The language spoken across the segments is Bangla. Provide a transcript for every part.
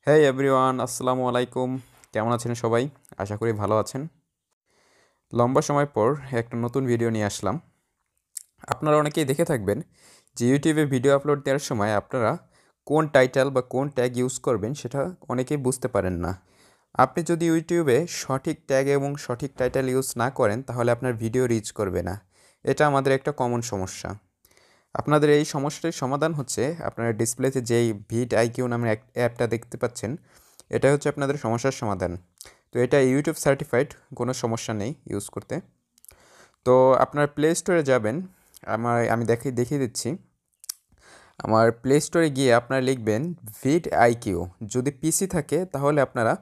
হ্যাঁ এভরিওয়ান, আসসালামু আলাইকুম। কেমন আছেন সবাই? আশা করি ভালো আছেন। লম্বা সময় পর একটা নতুন ভিডিও নিয়ে আসলাম। আপনারা অনেকেই দেখে থাকবেন যে ইউটিউবে ভিডিও আপলোড দেওয়ার সময় আপনারা কোন টাইটেল বা কোন ট্যাগ ইউজ করবেন সেটা অনেকেই বুঝতে পারেন না। আপনি যদি ইউটিউবে সঠিক ট্যাগ এবং সঠিক টাইটেল ইউজ না করেন তাহলে আপনার ভিডিও রিচ করবে না। এটা আমাদের একটা কমন সমস্যা। আপনাদের এই সমস্যাটির সমাধান হচ্ছে আপনারা ডিসপ্লেতে যেই vidiq নামের অ্যাপটা দেখতে পাচ্ছেন, এটা হচ্ছে আপনাদের সমস্যার সমাধান। তো এটা ইউটিউব সার্টিফাইড, কোনো সমস্যা নেই ইউজ করতে। তো আপনার প্লে স্টোরে যাবেন। আমি দেখিয়ে দিচ্ছি। আমার প্লে স্টোরে গিয়ে আপনারা লিখবেন vidiq। যদি পিসি থাকে তাহলে আপনারা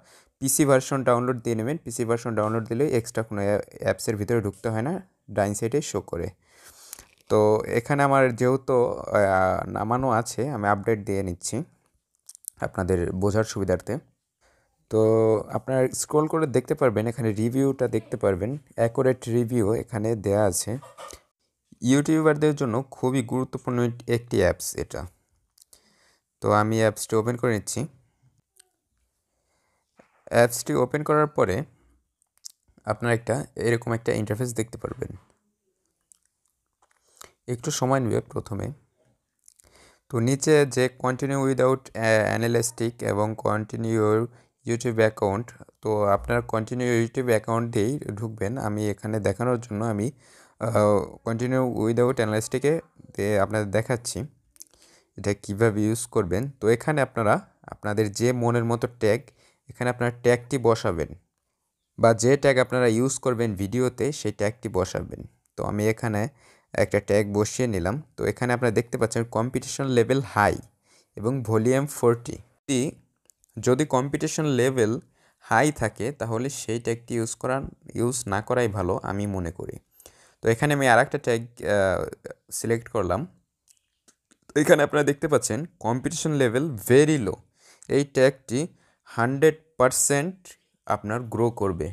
পিসি ভার্সন ডাউনলোড দিয়ে নেবেন। পিসি ভার্সন ডাউনলোড দিলে এক্সট্রা কোনো অ্যাপসের ভিতরে ঢুকতে হয় না, ডাইন সাইডে শো করে। তো এখানে আমার যেহেতু নামানো আছে, আমি আপডেট দিয়ে নিচ্ছি আপনাদের বোঝার সুবিধার্থে। তো আপনারা স্ক্রল করে দেখতে পারবেন, এখানে রিভিউটা দেখতে পারবেন। অ্যাকুরেট রিভিউ এখানে দেয়া আছে। ইউটিউবারদের জন্য খুবই গুরুত্বপূর্ণ একটি অ্যাপস এটা। তো আমি অ্যাপসটি ওপেন করে নিচ্ছি। অ্যাপসটি ওপেন করার পরে আপনারা এরকম একটা ইন্টারফেস দেখতে পারবেন। একটু সময় নেবে প্রথমে। তো নিচে যে কন্টিনিউ উইদাউট অ্যানালিস্টিক এবং কন্টিনিউ ইউটিউব অ্যাকাউন্ট, তো আপনার কন্টিনিউ ইউটিউব অ্যাকাউন্ট দিয়েই ঢুকবেন। আমি এখানে দেখানোর জন্য আমি কন্টিনিউ উইদাউট অ্যানালিস্টিকে আপনাদের দেখাচ্ছি এটা কীভাবে ইউজ করবেন। তো এখানে আপনারা আপনাদের যে মনের মতো ট্যাগ, এখানে আপনার ট্যাগটি বসাবেন বা যে ট্যাগ আপনারা ইউজ করবেন ভিডিওতে সেই ট্যাগটি বসাবেন। তো আমি এখানে একটা ট্যাগ বসিয়ে নিলাম। তো এখানে আপনারা দেখতে পাচ্ছেন কম্পিটিশন লেভেল হাই এবং ভলিউম 40। যদি কম্পিটিশন লেভেল হাই থাকে তাহলে সেই ট্যাগটি ইউজ না করাই ভালো আমি মনে করি। তো এখানে আমি আরেকটা ট্যাগ সিলেক্ট করলাম। তো এখানে আপনারা দেখতে পাচ্ছেন কম্পিটিশন লেভেল ভেরি লো। এই ট্যাগটি 100% আপনার গ্রো করবে।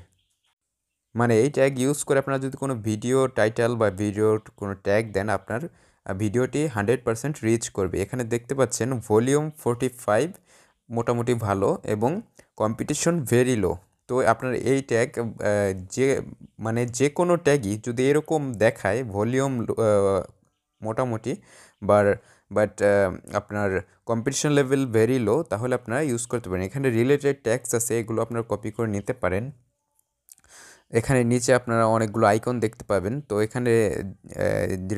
মানে এই ট্যাগ ইউজ করে আপনারা যদি কোনো ভিডিও টাইটেল বা ভিডিওর কোনো ট্যাগ দেন, আপনার ভিডিওটি 100% রিচ করবে। এখানে দেখতে পাচ্ছেন ভলিউম 45 মোটামুটি ভালো এবং কম্পিটিশন ভেরি লো। তো আপনার এই ট্যাগ যে কোনো ট্যাগই যদি এরকম দেখায় ভলিউম মোটামুটি বাট আপনার কম্পিটিশন লেভেল ভেরি লো, তাহলে আপনারা ইউজ করতে পারেন। এখানে রিলেটেড ট্যাগস আছে, এগুলো আপনারা কপি করে নিতে পারেন। এখানে নিচে আপনারা অনেকগুলো আইকন দেখতে পাবেন। তো এখানে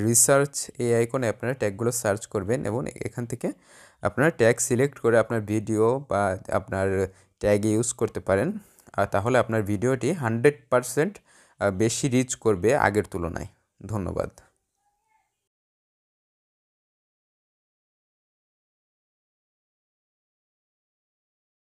রিসার্চ, এই আইকনে আপনারা ট্যাগগুলো সার্চ করবেন এবং এখান থেকে আপনারা ট্যাগ সিলেক্ট করে আপনার ভিডিও বা আপনার ট্যাগে ইউজ করতে পারেন। আর তাহলে আপনার ভিডিওটি 100% বেশি রিচ করবে আগের তুলনায়। ধন্যবাদ।